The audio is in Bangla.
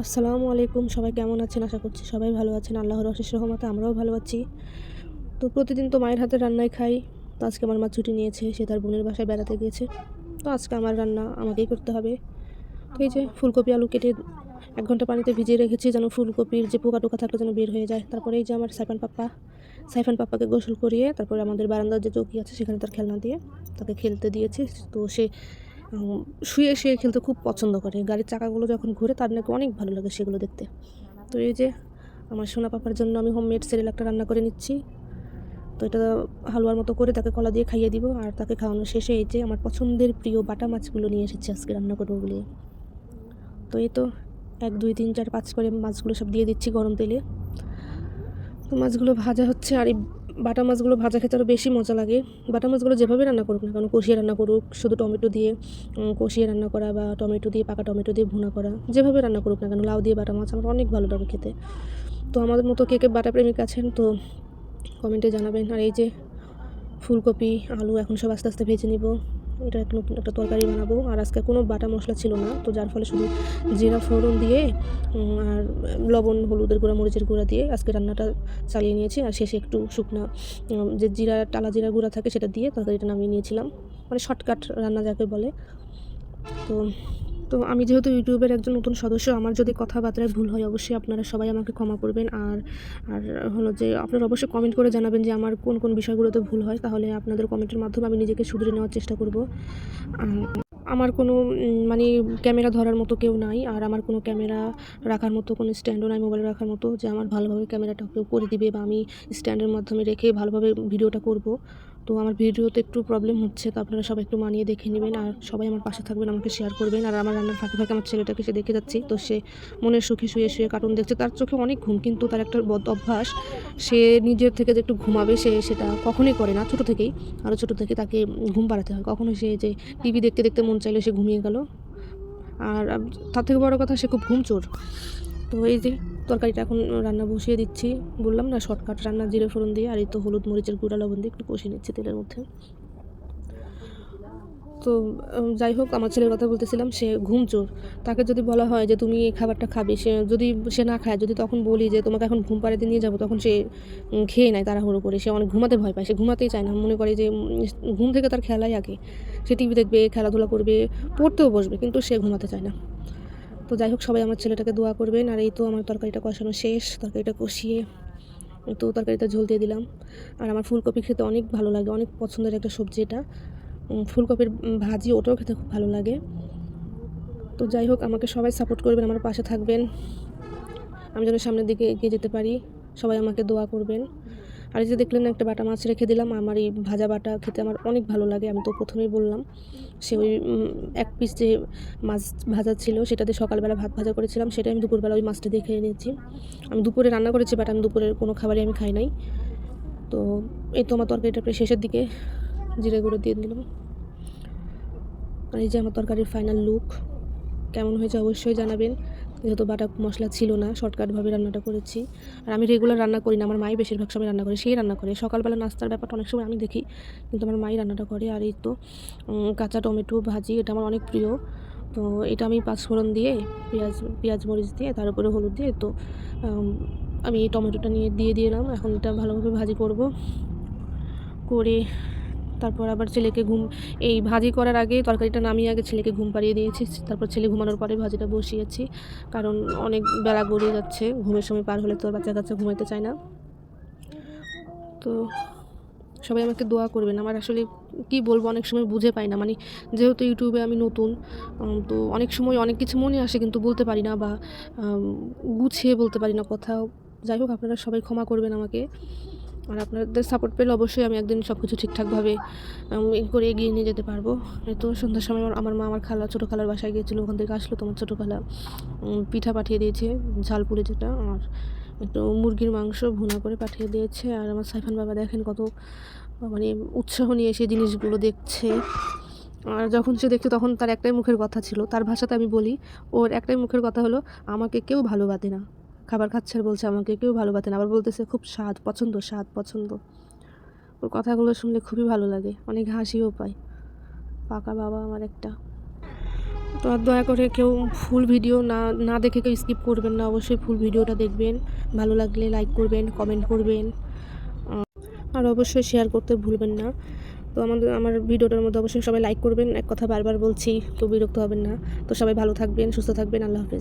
আসসালামু আলাইকুম। সবাই কেমন আছেন? আশা করছি সবাই ভালো আছেন। আল্লাহর অশেষ রহমতে আমরাও ভালো আছি। তো প্রতিদিন তো মায়ের হাতের রান্নাই খাই। তো আজকে আমার মা ছুটি নিয়েছে। সে তার বোনের বাসায় বেড়াতে গিয়েছে। তো আজকে আমার রান্না আমাকেই করতে হবে। তো এই যে ফুলকপি, আলু কেটে ১ ঘন্টা পানিতে ভিজিয়ে রেখেছি যেন ফুলকপির যে পোকা-টোকা থাকলে যেন বের হয়ে যায়। তারপরে এই যে আমার সাইফান পাপ্পাকে গোসল করিয়ে তারপরে আমাদের বারান্দার যে চৌকি আছে সেখানে তার খেলনা দিয়ে তাকে খেলতে দিয়েছি। তো সে শুয়ে খেলতে খুব পছন্দ করে। গাড়ির চাকাগুলো যখন ঘুরে তার নাকি অনেক ভালো লাগে সেগুলো দেখতে। তো এই যে আমার সোনা পাপার জন্য আমি হোমমেড সেরেলাকটা রান্না করে নিচ্ছি। তো এটা হালুয়ার মতো করে তাকে কলা দিয়ে খাইয়ে দিব। আর তাকে খাওয়ানো শেষে এই যে আমার পছন্দের প্রিয় বাটা মাছগুলো নিয়ে এসেছি আজকে রান্না করবো বলে। তো এই তো ১, ২, ৩, ৪, ৫ করে মাছগুলো সব দিয়ে দিচ্ছি গরম তেলে। তো মাছগুলো ভাজা হচ্ছে। আর এই বাটা মাছগুলো ভাজা খেতে আরও বেশি মজা লাগে। বাটা মাছগুলো যেভাবে রান্না করুক না কেন, কষিয়ে রান্না করুক, শুধু টমেটো দিয়ে কষিয়ে রান্না করা, বা টমেটো দিয়ে পাকা টমেটো দিয়ে ভুনা করা, যেভাবে রান্না করুক না কেন, লাউ দিয়ে বাটা মাছ আমার অনেক ভালো লাগে খেতে। তো আমাদের মতো কে বাটা প্রেমিক আছেন তো কমেন্টে জানাবেন। আর এই যে ফুলকপি, আলু এখন সব আস্তে আস্তে ভেজে নিব। এটা একটা নতুন একটা তরকারি বানাবো। আর আজকে কোনো বাটা মশলা ছিল না, তো যার ফলে শুধু জিরা ফোড়ন দিয়ে আর লবণ, হলুদের গুঁড়া, মরিচের গুঁড়া দিয়ে আজকে রান্নাটা চালিয়ে নিয়েছি। আর শেষে একটু শুকনা যে টালা জিরা গুঁড়া থাকে সেটা দিয়ে তরকারিটা নামিয়ে নিয়েছিলাম। মানে শর্টকাট রান্না যাকে বলে। তো তো আমি যেহেতু ইউটিউবের একজন নতুন সদস্য, আমার যদি কথাবার্তায় ভুল হয় অবশ্যই আপনারা সবাই আমাকে ক্ষমা করবেন। আর আর হলো যে আপনারা অবশ্যই কমেন্ট করে জানাবেন যে আমার কোন বিষয়গুলোতে ভুল হয়। তাহলে আপনাদের কমেন্টের মাধ্যমে আমি নিজেকে শুধরে নেওয়ার চেষ্টা করব। আমার কোনো মানে ক্যামেরা ধরার মতো কেউ নাই। আর আমার কোনো ক্যামেরা রাখার মতো কোনো স্ট্যান্ডও নাই মোবাইলে রাখার মতো, যে আমার ভালোভাবে ক্যামেরাটা কেউ করে দিবে বা আমি স্ট্যান্ডের মাধ্যমে রেখে ভালোভাবে ভিডিওটা করব। তো আমার ভিডিওতে একটু প্রবলেম হচ্ছে, তো আপনারা সবাই একটু মানিয়ে দেখে নেবেন। আর সবাই আমার পাশে থাকবেন, আমাকে শেয়ার করবেন। আর আমার রান্নার ফাঁকে ফাঁকে আমার ছেলেটাকে সে দেখে যাচ্ছি, তো সে মনের সুখে শুয়ে কার্টুন দেখছে। তার চোখে অনেক ঘুম, কিন্তু তার একটা বদ অভ্যাস, সে নিজের থেকে যে একটু ঘুমাবে সেটা কখনোই করে না। ছোটো থেকেই, আরও ছোটো থেকে তাকে ঘুম পাড়াতে হয়। কখনো সে যে টিভি দেখতে দেখতে মন চাইলে সে ঘুমিয়ে গেল। আর তার থেকে বড় কথা, সে খুব ঘুমচোর। তো এই যে তরকারিটা এখন রান্না বসিয়ে দিচ্ছি। বললাম না শর্টকাট রান্না, জিরে ফোড়ন দিয়ে। আর এই তো হলুদ মরিচের গুঁড়া লবণ দিয়ে একটু কষিয়ে নিচ্ছি তেলের মধ্যে। তো যাই হোক, আমার ছেলের কথা বলতেছিলাম, সে ঘুমচোর। তাকে যদি বলা হয় যে তুমি এই খাবারটা খাবে, সে না খায়, যদি তখন বলি যে তোমাকে এখন ঘুম পাড়াতে নিয়ে যাবো, তখন সে খেয়ে নেয় তাড়াহুড়ো করে। সে অনেক ঘুমাতে ভয় পায়, সে ঘুমাতেই চায় না। মনে করে যে ঘুম থেকে তার খেলাই আগে। সে টিভি দেখবে, খেলাধুলা করবে, পড়তেও বসবে, কিন্তু সে ঘুমাতে চায় না। তো যাই হোক, সবাই আমার ছেলেটাকে দোয়া করবেন। আর এই তো আমার তরকারিটা কষানো শেষ। তরকারিটা কষিয়ে তো তরকারিতে ঝোল দিয়ে দিলাম। আর আমার ফুলকপি খেতে অনেক ভালো লাগে, অনেক পছন্দের একটা সবজি এটা। ফুলকপির ভাজি, ওটাও খেতে খুব ভালো লাগে। তো যাই হোক, আমাকে সবাই সাপোর্ট করবেন, আমার পাশে থাকবেন, আমি যেন সামনের দিকে এগিয়ে যেতে পারি। সবাই আমাকে দোয়া করবেন। আর এই যে দেখলেন, একটা বাটা মাছ রেখে দিলাম। আমার এই ভাজা বাটা খেতে আমার অনেক ভালো লাগে। আমি তো প্রথমেই বললাম, সে ওই ১ পিস যে মাছ ভাজা ছিল সেটা দিয়ে সকালবেলা ভাত ভাজা করেছিলাম, সেটা আমি দুপুরবেলা ওই মাছটা দিয়ে খেয়ে নিয়েছি। আমি দুপুরে রান্না করেছি, বাট আমি দুপুরের কোনো খাবারই আমি খাই নাই। তো এই তো আমার তরকারিটা প্রায় শেষের দিকে, জিরে গুঁড়ো দিয়ে দিলাম। আর এই যে আমার তরকারির ফাইনাল লুক। কেমন হয়েছে অবশ্যই জানাবেন। যেহেতু বাটা মশলা ছিল না, শর্টকাটভাবে রান্নাটা করেছি। আর আমি রেগুলার রান্না করি না, আমার মাই বেশিরভাগ সময় রান্না করে। সেই রান্না করে সকালবেলা নাস্তার ব্যাপারটা অনেক সময় আমি দেখি, কিন্তু আমার মাই রান্নাটা করে। আর এই তো কাঁচা টমেটো ভাজি, এটা আমার অনেক প্রিয়। তো এটা আমি পাঁচফোড়ন দিয়ে পেঁয়াজ মরিচ দিয়ে তার উপরে হলুদ দিয়ে তো আমি এই টমেটোটা দিয়ে দিলাম। এখন এটা ভালোভাবে ভাজি করব, করে তারপর আবার এই ভাজি করার আগে তরকারিটা নামিয়ে আগে ছেলেকে ঘুম পাড়িয়ে দিয়েছি। তারপর ছেলে ঘুমানোর পরে ভাজিটা বসিয়েছি, কারণ অনেক বেলা গড়িয়ে যাচ্ছে। ঘুমের সময় পার হলে তো আর বাচ্চা কাচ্চা ঘুমাইতে চায় না। তো সবাই আমাকে দোয়া করবেন। আমার আসলে কি বলবো, অনেক সময় বুঝে পাই না। মানে যেহেতু ইউটিউবে আমি নতুন, তো অনেক সময় অনেক কিছু মনে আসে, কিন্তু বলতে পারি না, বা গুছিয়ে বলতে পারি না কথা। যাই হোক, আপনারা সবাই ক্ষমা করবেন আমাকে। আর আপনাদের সাপোর্ট পেলে অবশ্যই আমি একদিন সব কিছু ঠিকঠাকভাবে করে এগিয়ে নিয়ে যেতে পারবো। এই তো সন্ধ্যার সময় আমার মা আমার ছোটো খালার বাসায় গিয়েছিলো, ওখান থেকে আসলো। তোমার ছোটো খালা পিঠা পাঠিয়ে দিয়েছে, ঝালপুরি যেটা, আর একটু মুরগির মাংস ভুনা করে পাঠিয়ে দিয়েছে। আর আমার সাইফান বাবা দেখেন কত মানে উৎসাহ নিয়ে সেই জিনিসগুলো দেখছে। আর যখন সে দেখছে তখন তার একটাই মুখের কথা ছিল, তার ভাষাতে আমি বলি, ওর একটাই মুখের কথা হলো, আমাকে কেউ ভালোবাসে না। খাবার খাচ্ছে আর বলছে আমাকে কেউ ভালোবাসে না, আবার বলতেছে খুব স্বাদ পছন্দ। ওর কথাগুলো শুনলে খুবই ভালো লাগে, অনেক হাসিও পায়। পাকা বাবা আমার একটা। তো আর দয়া করে কেউ ফুল ভিডিও না দেখে কেউ স্কিপ করবেন না, অবশ্যই ফুল ভিডিওটা দেখবেন। ভালো লাগলে লাইক করবেন, কমেন্ট করবেন, আর অবশ্যই শেয়ার করতে ভুলবেন না। তো আমার ভিডিওটার মধ্যে অবশ্যই সবাই লাইক করবেন। এক কথা বারবার বলছি, কেউ বিরক্ত হবেন না। তো সবাই ভালো থাকবেন, সুস্থ থাকবেন। আল্লাহ হাফেজ।